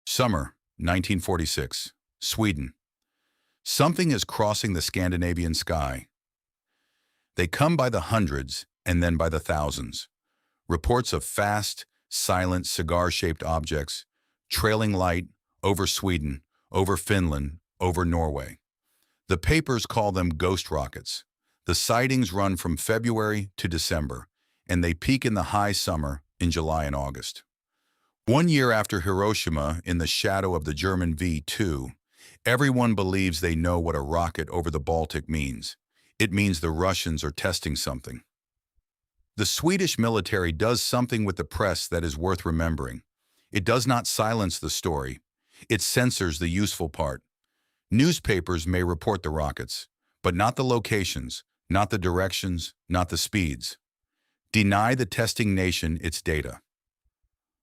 Summer, 1946, Sweden. Something is crossing the Scandinavian sky. They come by the hundreds and then by the thousands. Reports of fast, silent, cigar-shaped objects, trailing light over Sweden, over Finland, over Norway. The papers call them ghost rockets. The sightings run from February to December, and they peak in the high summer in July and August. 1 year after Hiroshima, in the shadow of the German V2, everyone believes they know what a rocket over the Baltic means. It means the Russians are testing something. The Swedish military does something with the press that is worth remembering. It does not silence the story. It censors the useful part. Newspapers may report the rockets, but not the locations, not the directions, not the speeds. Deny the testing nation its data.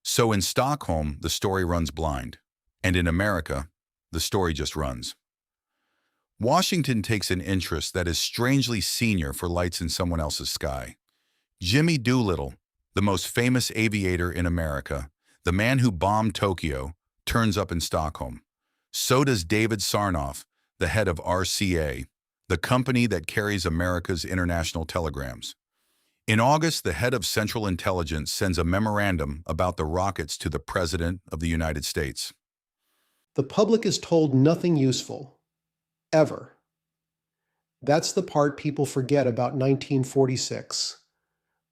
So in Stockholm, the story runs blind, and in America, the story just runs. Washington takes an interest that is strangely senior for lights in someone else's sky. Jimmy Doolittle, the most famous aviator in America, the man who bombed Tokyo, turns up in Stockholm. So does David Sarnoff, the head of RCA, the company that carries America's international telegrams. In August, the head of Central Intelligence sends a memorandum about the rockets to the President of the United States. The public is told nothing useful, ever. That's the part people forget about 1946.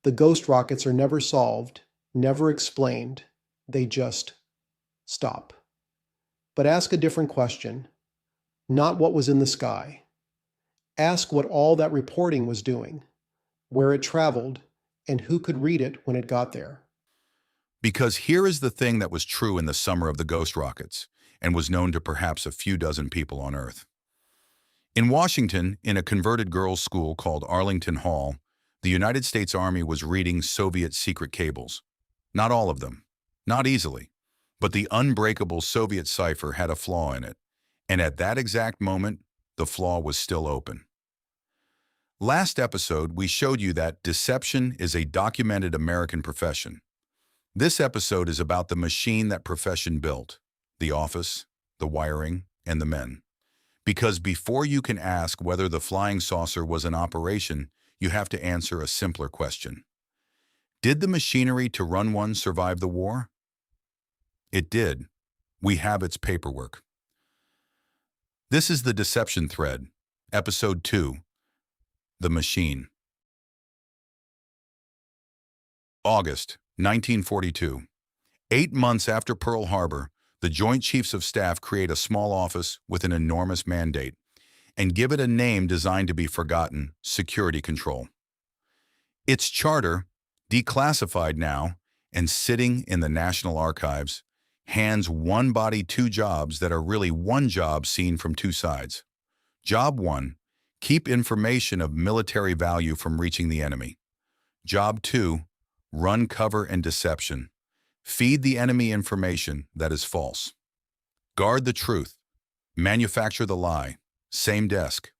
The ghost rockets are never solved, never explained. They just stop. But ask a different question. Not what was in the sky. Ask what all that reporting was doing, where it traveled, and who could read it when it got there. Because here is the thing that was true in the summer of the ghost rockets, and was known to perhaps a few dozen people on Earth. In Washington, in a converted girls' school called Arlington Hall, the United States Army was reading Soviet secret cables. Not all of them, not easily, but the unbreakable Soviet cipher had a flaw in it, and at that exact moment, the flaw was still open. Last episode, we showed you that deception is a documented American profession. This episode is about the machine that profession built, the office, the wiring, and the men. Because before you can ask whether the flying saucer was an operation, you have to answer a simpler question. Did the machinery to run one survive the war? It did. We have its paperwork. This is the Deception Thread, Episode 2. The Machine. August 1942. 8 months after Pearl Harbor, the Joint Chiefs of Staff create a small office with an enormous mandate and give it a name designed to be forgotten: Security Control. Its charter, declassified now and sitting in the National Archives, hands one body two jobs that are really one job seen from two sides. Job 1. Keep information of military value from reaching the enemy. Job 2. Run cover and deception. Feed the enemy information that is false. Guard the truth. Manufacture the lie. Same desk.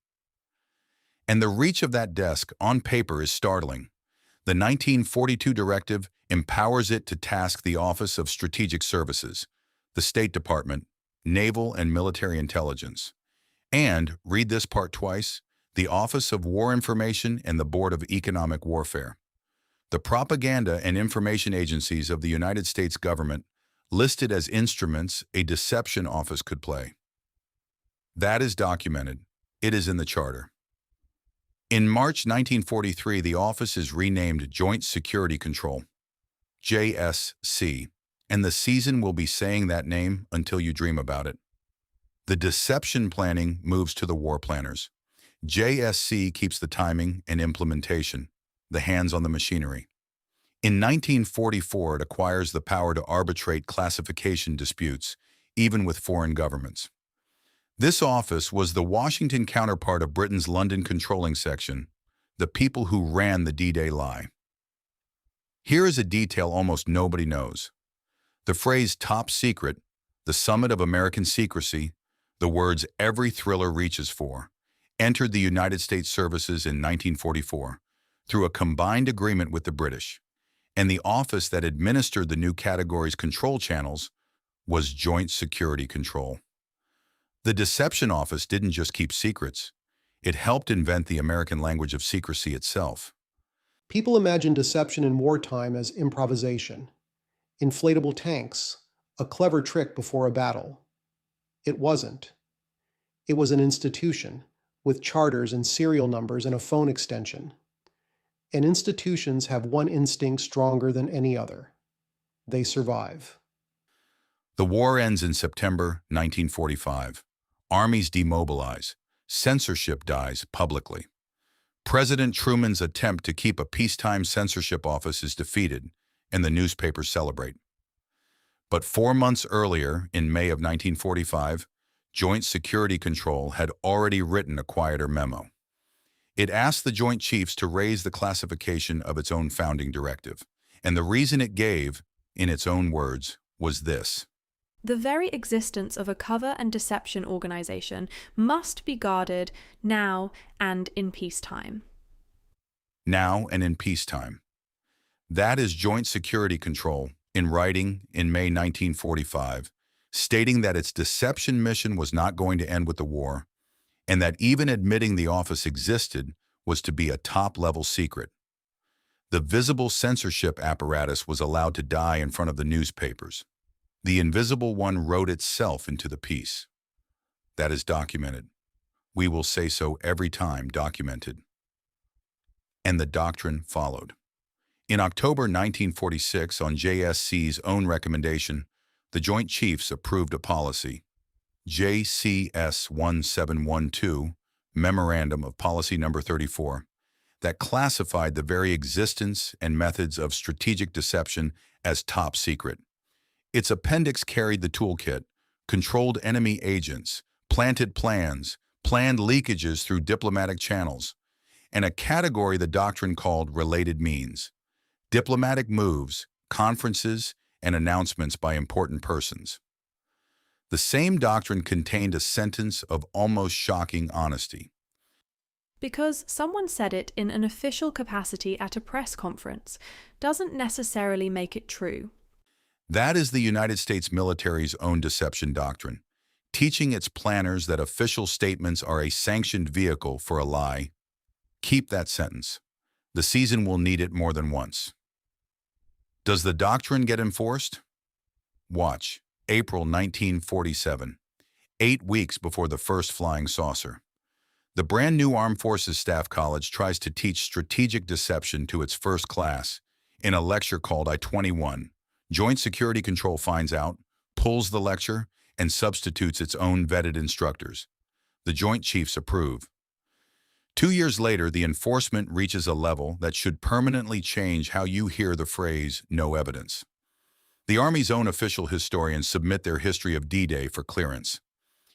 And the reach of that desk on paper is startling. The 1942 directive empowers it to task the Office of Strategic Services, the State Department, Naval and Military Intelligence, and, read this part twice, the Office of War Information and the Board of Economic Warfare. The propaganda and information agencies of the United States government listed as instruments a deception office could play. That is documented. It is in the charter. In March 1943, the office is renamed Joint Security Control, JSC, and the season will be saying that name until you dream about it. The deception planning moves to the war planners. JSC keeps the timing and implementation, the hands on the machinery. In 1944, it acquires the power to arbitrate classification disputes, even with foreign governments. This office was the Washington counterpart of Britain's London Controlling Section, the people who ran the D-Day lie. Here is a detail almost nobody knows. The phrase top secret, the summit of American secrecy, the words every thriller reaches for, entered the United States services in 1944 through a combined agreement with the British, and the office that administered the new category's control channels was Joint Security Control. The Deception Office didn't just keep secrets. It helped invent the American language of secrecy itself. People imagine deception in wartime as improvisation, inflatable tanks, a clever trick before a battle. It wasn't. It was an institution, with charters and serial numbers and a phone extension. And institutions have one instinct stronger than any other. They survive. The war ends in September 1945. Armies demobilize. Censorship dies publicly. President Truman's attempt to keep a peacetime censorship office is defeated, and the newspapers celebrate. But 4 months earlier, in May of 1945, Joint Security Control had already written a quieter memo. It asked the Joint Chiefs to raise the classification of its own founding directive, and the reason it gave, in its own words, was this. The very existence of a cover and deception organization must be guarded now and in peacetime. Now and in peacetime. That is Joint Security Control, in writing in May 1945, stating that its deception mission was not going to end with the war, and that even admitting the office existed was to be a top-level secret. The visible censorship apparatus was allowed to die in front of the newspapers. The invisible one wrote itself into the peace. That is documented. We will say so every time documented. And the doctrine followed. In October 1946, on JSC's own recommendation, the Joint Chiefs approved a policy, JCS 1712, Memorandum of Policy Number 34, that classified the very existence and methods of strategic deception as top secret. Its appendix carried the toolkit, controlled enemy agents, planted plans, planned leakages through diplomatic channels, and a category the doctrine called related means, diplomatic moves, conferences, and announcements by important persons. The same doctrine contained a sentence of almost shocking honesty. Because someone said it in an official capacity at a press conference doesn't necessarily make it true. That is the United States military's own deception doctrine, teaching its planners that official statements are a sanctioned vehicle for a lie. Keep that sentence. The season will need it more than once. Does the doctrine get enforced? Watch, April 1947, 8 weeks before the first flying saucer. The brand new Armed Forces Staff College tries to teach strategic deception to its first class in a lecture called I-21. Joint Security Control finds out, pulls the lecture, and substitutes its own vetted instructors. The Joint Chiefs approve. 2 years later, the enforcement reaches a level that should permanently change how you hear the phrase, no evidence. The Army's own official historians submit their history of D-Day for clearance.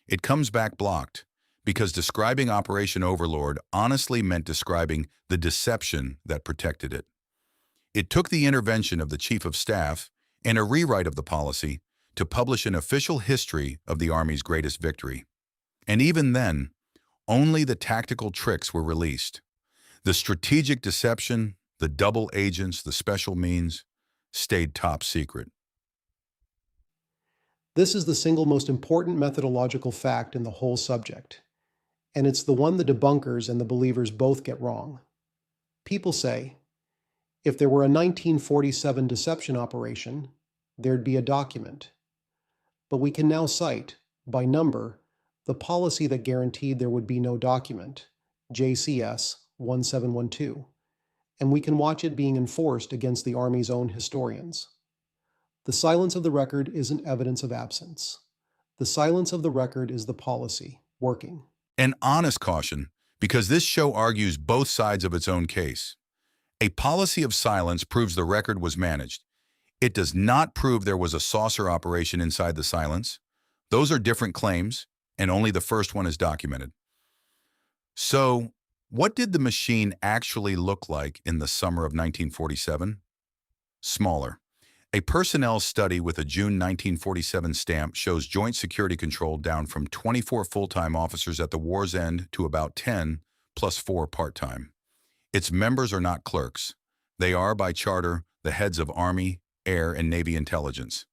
It comes back blocked, because describing Operation Overlord honestly meant describing the deception that protected it. It took the intervention of the Chief of Staff and a rewrite of the policy to publish an official history of the Army's greatest victory. And even then, only the tactical tricks were released. The strategic deception, the double agents, the special means, stayed top secret. This is the single most important methodological fact in the whole subject, and it's the one the debunkers and the believers both get wrong. People say, if there were a 1947 deception operation, there'd be a document. But we can now cite, by number, the policy that guaranteed there would be no document, JCS 1712, and we can watch it being enforced against the Army's own historians. The silence of the record isn't evidence of absence. The silence of the record is the policy working. An honest caution, because this show argues both sides of its own case. A policy of silence proves the record was managed. It does not prove there was a saucer operation inside the silence. Those are different claims, and only the first one is documented. So, what did the machine actually look like in the summer of 1947? Smaller. A personnel study with a June 1947 stamp shows Joint Security Control down from 24 full-time officers at the war's end to about 10, plus 4 part-time. Its members are not clerks. They are, by charter, the heads of Army, Air, and Navy intelligence.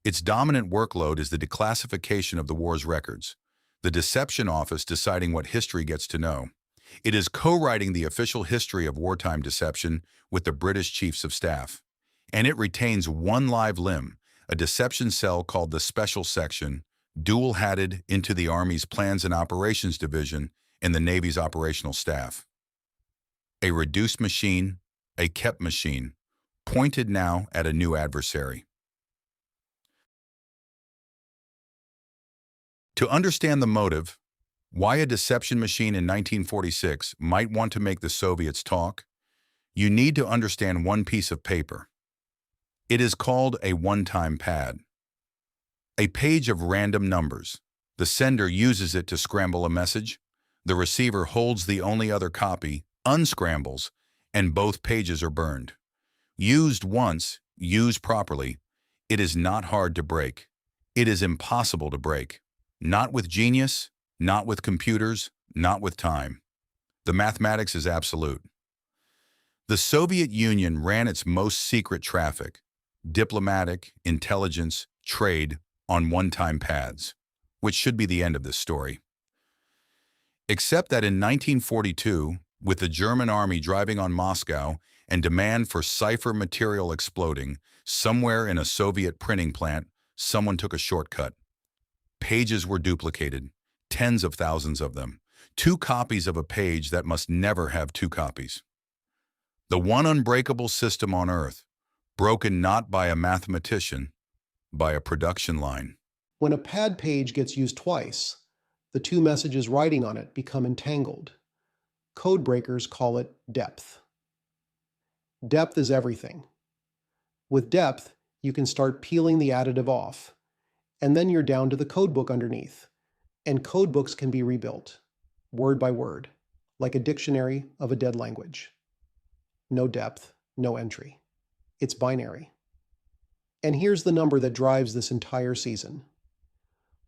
Its dominant workload is the declassification of the war's records, the deception office deciding what history gets to know. It is co-writing the official history of wartime deception with the British Chiefs of Staff. And it retains one live limb, a deception cell called the Special Section, dual-hatted into the Army's Plans and Operations Division and the Navy's Operational Staff. A reduced machine, a kept machine, pointed now at a new adversary. To understand the motive, why a deception machine in 1946 might want to make the Soviets talk, you need to understand one piece of paper. It is called a one-time pad. A page of random numbers. The sender uses it to scramble a message. The receiver holds the only other copy, unscrambles, and both pages are burned. Used once, used properly, it is not hard to break. It is impossible to break. Not with genius, not with computers, not with time. The mathematics is absolute. The Soviet Union ran its most secret traffic, diplomatic, intelligence, trade, on one-time pads, which should be the end of this story. Except that in 1942, with the German army driving on Moscow and demand for cipher material exploding, somewhere in a Soviet printing plant, someone took a shortcut. Pages were duplicated, tens of thousands of them, 2 copies of a page that must never have 2 copies. The one unbreakable system on Earth, broken not by a mathematician, by a production line. When a pad page gets used twice, the 2 messages writing on it become entangled. Code breakers call it depth. Depth is everything. With depth, you can start peeling the additive off, and then you're down to the codebook underneath. And codebooks can be rebuilt, word by word, like a dictionary of a dead language. No depth, no entry. It's binary. And here's the number that drives this entire season.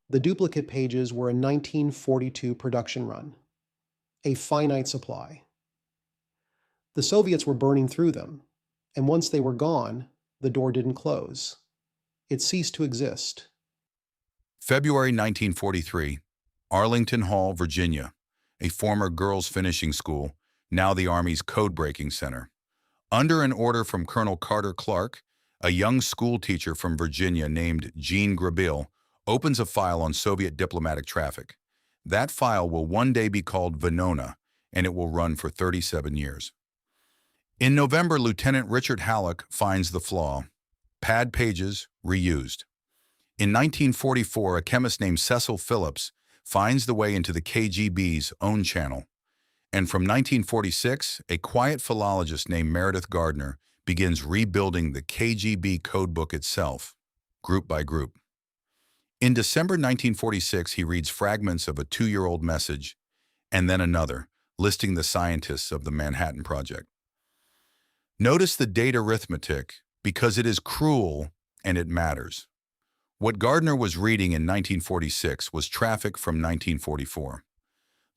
The duplicate pages were a 1942 production run, a finite supply. The Soviets were burning through them, and once they were gone, the door didn't close. It ceased to exist. February 1943, Arlington Hall, Virginia, a former girls' finishing school, now the Army's code-breaking center. Under an order from Colonel Carter Clark, a young school teacher from Virginia named Jean Grabille opens a file on Soviet diplomatic traffic. That file will one day be called Venona, and it will run for 37 years. In November, Lieutenant Richard Halleck finds the flaw. Pad pages reused. In 1944, a chemist named Cecil Phillips finds the way into the KGB's own channel. And from 1946, a quiet philologist named Meredith Gardner begins rebuilding the KGB codebook itself, group by group. In December 1946, he reads fragments of a 2-year-old message, and then another, listing the scientists of the Manhattan Project. Notice the date arithmetic, because it is cruel and it matters. What Gardner was reading in 1946 was traffic from 1944.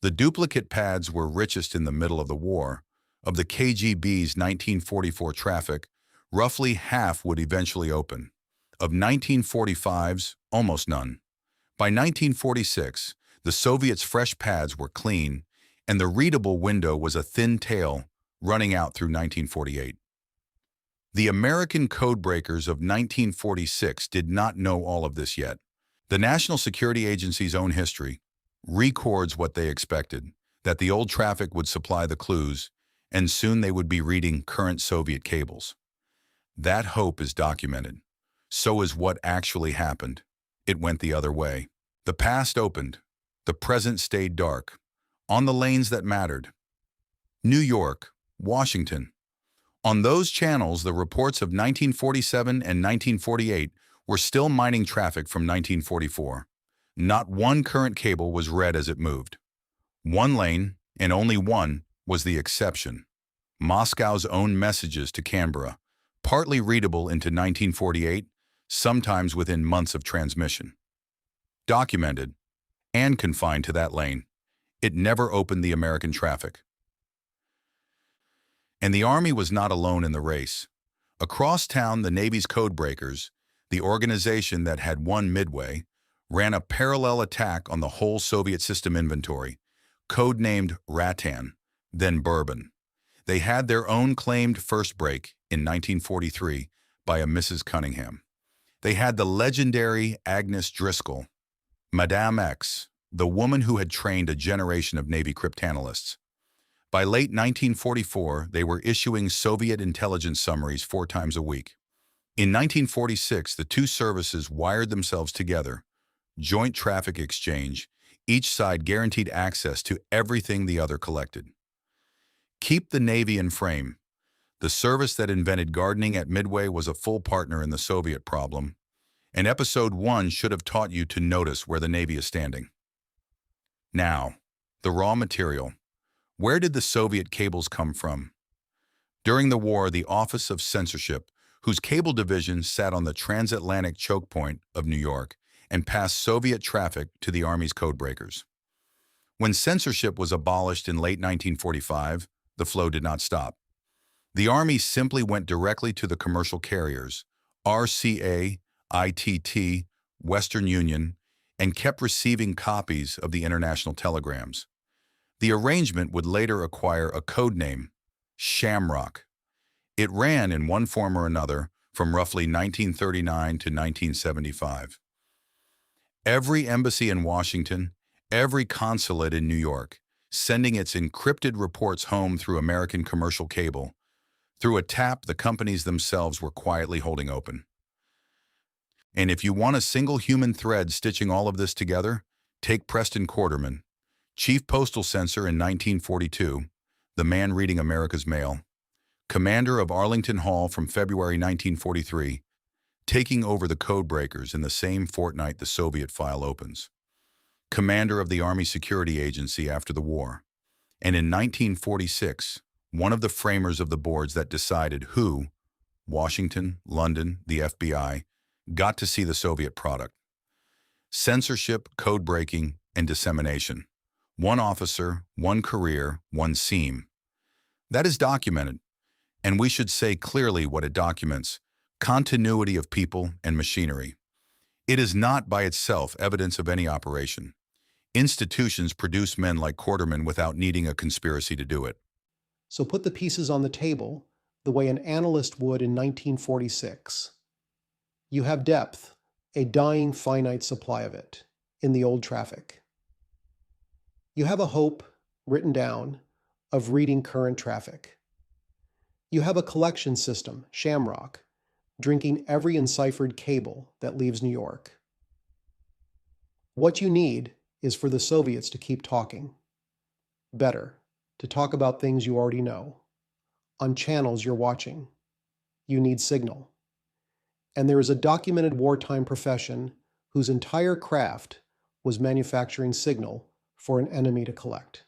The duplicate pads were richest in the middle of the war. Of the KGB's 1944 traffic, roughly half would eventually open. Of 1945's, almost none. By 1946, the Soviets' fresh pads were clean, and the readable window was a thin tail running out through 1948. The American codebreakers of 1946 did not know all of this yet. The National Security Agency's own history records what they expected, that the old traffic would supply the clues, and soon they would be reading current Soviet cables. That hope is documented. So is what actually happened. It went the other way. The past opened. The present stayed dark. On the lanes that mattered. New York, Washington. On those channels, the reports of 1947 and 1948 were still mining traffic from 1944. Not one current cable was read as it moved. One lane, and only one, was the exception. Moscow's own messages to Canberra, partly readable into 1948, sometimes within months of transmission. Documented, and confined to that lane. It never opened the American traffic. And the Army was not alone in the race. Across town, the Navy's codebreakers, the organization that had won Midway, ran a parallel attack on the whole Soviet system inventory, codenamed Rattan, then Bourbon. They had their own claimed first break in 1943 by a Mrs. Cunningham. They had the legendary Agnes Driscoll, Madame X, the woman who had trained a generation of Navy cryptanalysts. By late 1944, they were issuing Soviet intelligence summaries 4 times a week. In 1946, the two services wired themselves together, joint traffic exchange, each side guaranteed access to everything the other collected. Keep the Navy in frame. The service that invented gardening at Midway was a full partner in the Soviet problem, and Episode 1 should have taught you to notice where the Navy is standing. Now, the raw material. Where did the Soviet cables come from? During the war, the Office of Censorship, whose cable division sat on the transatlantic choke point of New York and passed Soviet traffic to the Army's codebreakers. When censorship was abolished in late 1945, the flow did not stop. The Army simply went directly to the commercial carriers, RCA, ITT, Western Union, and kept receiving copies of the international telegrams. The arrangement would later acquire a code name, Shamrock. It ran in one form or another from roughly 1939 to 1975. Every embassy in Washington, every consulate in New York, sending its encrypted reports home through American commercial cable, through a tap the companies themselves were quietly holding open. And if you want a single human thread stitching all of this together, take Preston Quarterman, Chief Postal Censor in 1942, the man reading America's mail, commander of Arlington Hall from February 1943, taking over the codebreakers in the same fortnight the Soviet file opens, commander of the Army Security Agency after the war, and in 1946, one of the framers of the boards that decided who, Washington, London, the FBI, got to see the Soviet product. Censorship, code-breaking, and dissemination. One officer, one career, one seam. That is documented, and we should say clearly what it documents: continuity of people and machinery. It is not by itself evidence of any operation. Institutions produce men like Quarterman without needing a conspiracy to do it. So put the pieces on the table the way an analyst would in 1946. You have depth, a dying finite supply of it, in the old traffic. You have a hope, written down, of reading current traffic. You have a collection system, Shamrock, drinking every enciphered cable that leaves New York. What you need is for the Soviets to keep talking. Better, to talk about things you already know, on channels you're watching. You need signal. And there is a documented wartime profession whose entire craft was manufacturing signal for an enemy to collect.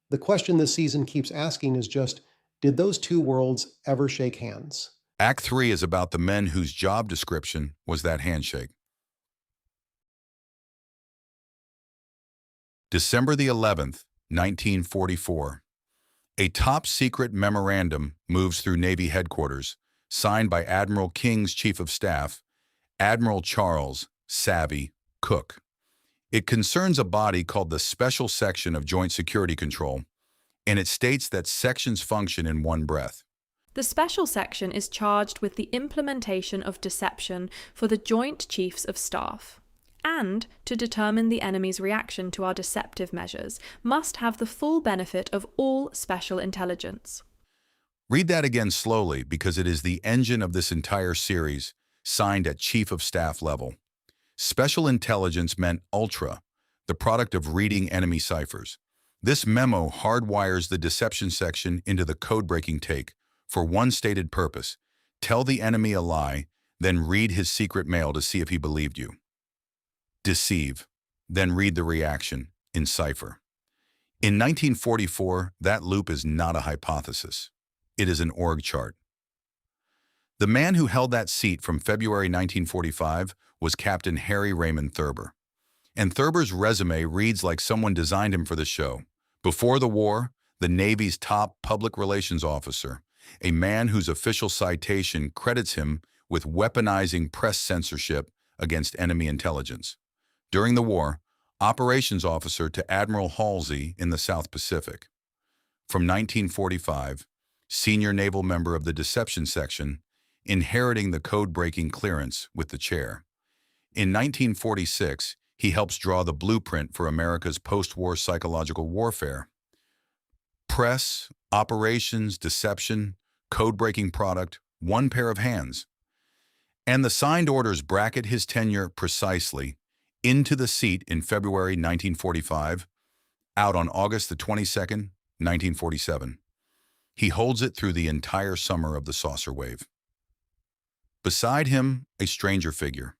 The question this season keeps asking is just, did those two worlds ever shake hands? Act 3 is about the men whose job description was that handshake. December the 11th, 1944. A top-secret memorandum moves through Navy headquarters, signed by Admiral King's Chief of Staff, Admiral Charles Savvy Cook. It concerns a body called the Special Section of Joint Security Control, and it states that sections function in one breath. The Special Section is charged with the implementation of deception for the Joint Chiefs of Staff, and to determine the enemy's reaction to our deceptive measures, must have the full benefit of all special intelligence. Read that again slowly because it is the engine of this entire series, signed at Chief of Staff level. Special intelligence meant ultra, the product of reading enemy ciphers. This memo hardwires the deception section into the code-breaking take for one stated purpose: tell the enemy a lie, then read his secret mail to see if he believed you. Deceive, then read the reaction in cipher. In 1944, that loop is not a hypothesis. It is an org chart. The man who held that seat from February 1945 was Captain Harry Raymond Thurber. And Thurber's resume reads like someone designed him for the show. Before the war, the Navy's top public relations officer, a man whose official citation credits him with weaponizing press censorship against enemy intelligence. During the war, operations officer to Admiral Halsey in the South Pacific. From 1945, senior naval member of the Deception Section, inheriting the code-breaking clearance with the chair. In 1946, he helps draw the blueprint for America's post-war psychological warfare. Press, operations, deception, code-breaking product, one pair of hands. And the signed orders bracket his tenure precisely into the seat in February 1945, out on August the 22nd, 1947. He holds it through the entire summer of the saucer wave. Beside him, a stranger figure.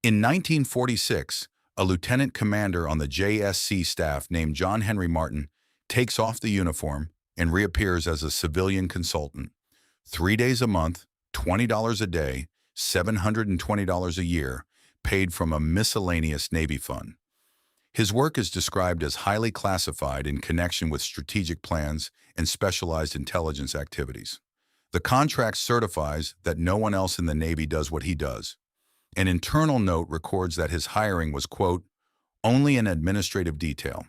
In 1946, a lieutenant commander on the JSC staff named John Henry Martin takes off the uniform and reappears as a civilian consultant. 3 days a month, $20 a day, $720 a year, paid from a miscellaneous Navy fund. His work is described as highly classified in connection with strategic plans and specialized intelligence activities. The contract certifies that no one else in the Navy does what he does. An internal note records that his hiring was, quote, only an administrative detail,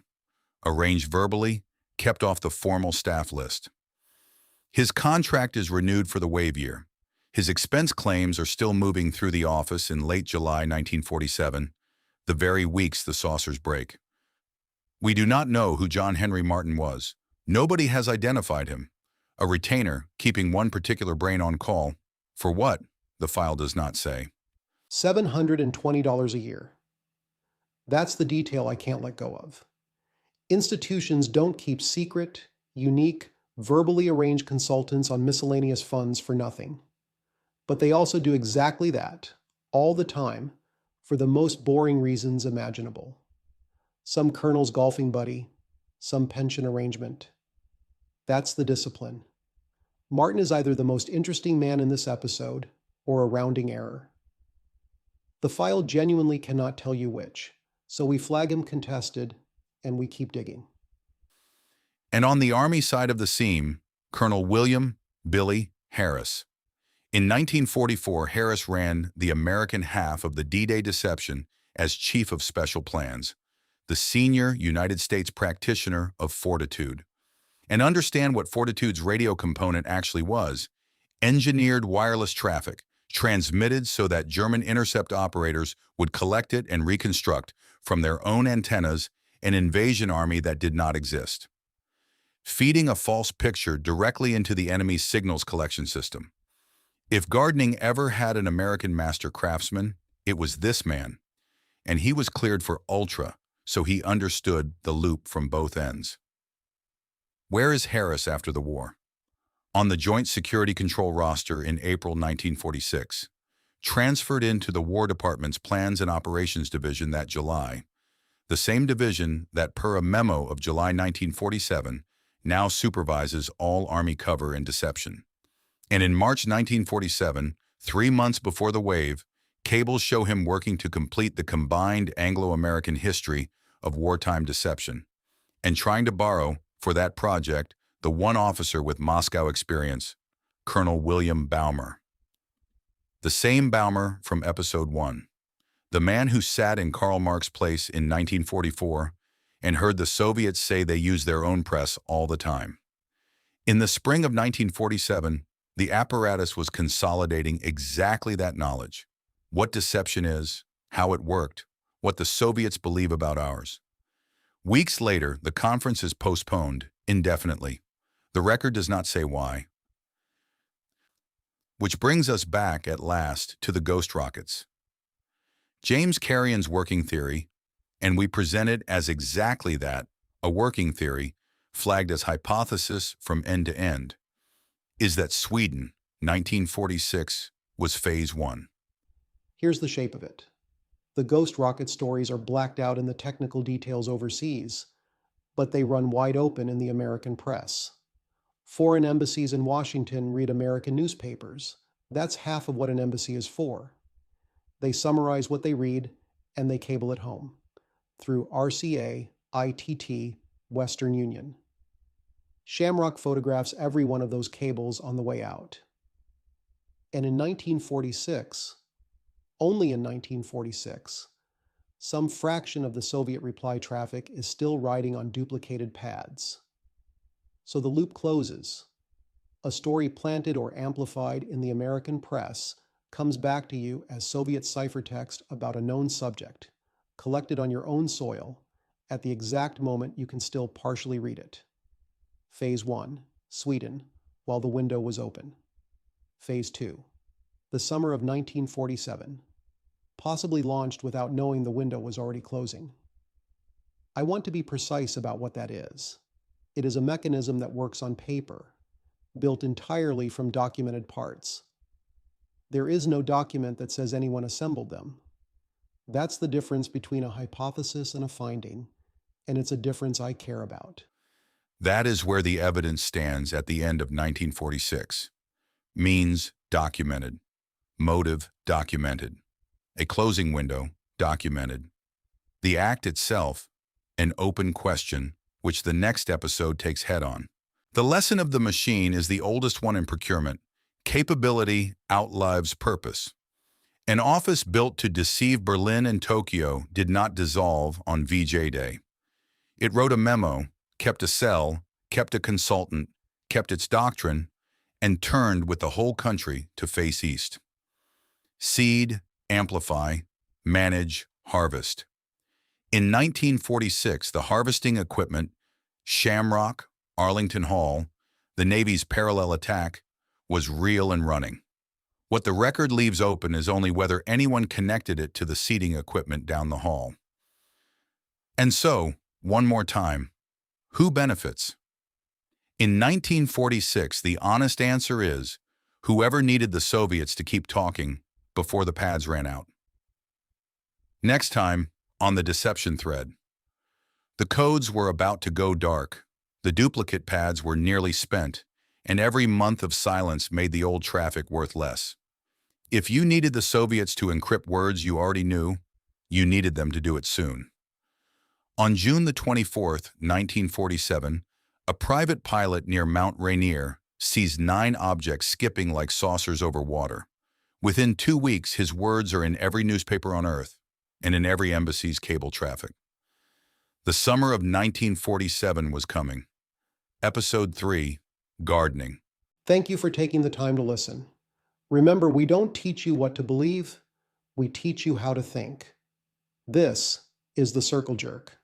arranged verbally, kept off the formal staff list. His contract is renewed for the wave year. His expense claims are still moving through the office in late July 1947, the very weeks the saucers break. We do not know who John Henry Martin was. Nobody has identified him. A retainer keeping one particular brain on call. For what? The file does not say. $720 a year. That's the detail I can't let go of. Institutions don't keep secret, unique, verbally arranged consultants on miscellaneous funds for nothing. But they also do exactly that, all the time, for the most boring reasons imaginable. Some colonel's golfing buddy, some pension arrangement. That's the discipline. Martin is either the most interesting man in this episode or a rounding error. The file genuinely cannot tell you which, so we flag him contested and we keep digging. And on the Army side of the seam, Colonel William Billy Harris. In 1944, Harris ran the American half of the D-Day deception as Chief of Special Plans, the senior United States practitioner of Fortitude. And understand what Fortitude's radio component actually was: engineered wireless traffic, transmitted so that German intercept operators would collect it and reconstruct from their own antennas an invasion army that did not exist, feeding a false picture directly into the enemy's signals collection system. If gardening ever had an American master craftsman, it was this man, and he was cleared for ultra, so he understood the loop from both ends. Where is Harris after the war? On the Joint Security Control roster in April 1946, transferred into the War Department's Plans and Operations Division that July, the same division that, per a memo of July 1947, now supervises all Army cover and deception. And in March 1947, 3 months before the wave, cables show him working to complete the combined Anglo-American history of wartime deception, and trying to borrow, for that project, the one officer with Moscow experience, Colonel William Baumer. The same Baumer from Episode 1, the man who sat in Karl Marx's place in 1944 and heard the Soviets say they use their own press all the time. In the spring of 1947, the apparatus was consolidating exactly that knowledge: what deception is, how it worked, what the Soviets believe about ours. Weeks later, the conference is postponed indefinitely. The record does not say why. Which brings us back at last to the ghost rockets. James Carrion's working theory, and we present it as exactly that, a working theory, flagged as hypothesis from end to end, is that Sweden, 1946, was Phase 1. Here's the shape of it. The ghost rocket stories are blacked out in the technical details overseas, but they run wide open in the American press. Foreign embassies in Washington read American newspapers. That's half of what an embassy is for. They summarize what they read, and they cable it home through RCA, ITT, Western Union. Shamrock photographs every one of those cables on the way out. And in 1946, only in 1946, some fraction of the Soviet reply traffic is still riding on duplicated pads. So the loop closes. A story planted or amplified in the American press comes back to you as Soviet ciphertext about a known subject, collected on your own soil, at the exact moment you can still partially read it. Phase 1, Sweden, while the window was open. Phase 2, the summer of 1947, possibly launched without knowing the window was already closing. I want to be precise about what that is. It is a mechanism that works on paper, built entirely from documented parts. There is no document that says anyone assembled them. That's the difference between a hypothesis and a finding, and it's a difference I care about. That is where the evidence stands at the end of 1946. Means documented. Motive documented. A closing window documented. The act itself, an open question, which the next episode takes head on. The lesson of the machine is the oldest one in procurement. Capability outlives purpose. An office built to deceive Berlin and Tokyo did not dissolve on VJ Day. It wrote a memo, kept a cell, kept a consultant, kept its doctrine, and turned with the whole country to face east. Seed, amplify, manage, harvest. In 1946, the harvesting equipment, Shamrock, Arlington Hall, the Navy's parallel attack, was real and running. What the record leaves open is only whether anyone connected it to the seating equipment down the hall. And so, one more time, who benefits? In 1946, the honest answer is whoever needed the Soviets to keep talking before the pads ran out. Next time, on the deception thread. The codes were about to go dark, the duplicate pads were nearly spent, and every month of silence made the old traffic worth less. If you needed the Soviets to encrypt words you already knew, you needed them to do it soon. On June the 24th, 1947, a private pilot near Mount Rainier sees 9 objects skipping like saucers over water. Within 2 weeks, his words are in every newspaper on Earth and in every embassy's cable traffic. The summer of 1947 was coming. Episode 3, Gardening. Thank you for taking the time to listen. Remember, we don't teach you what to believe, we teach you how to think. This is the Circle Jerk.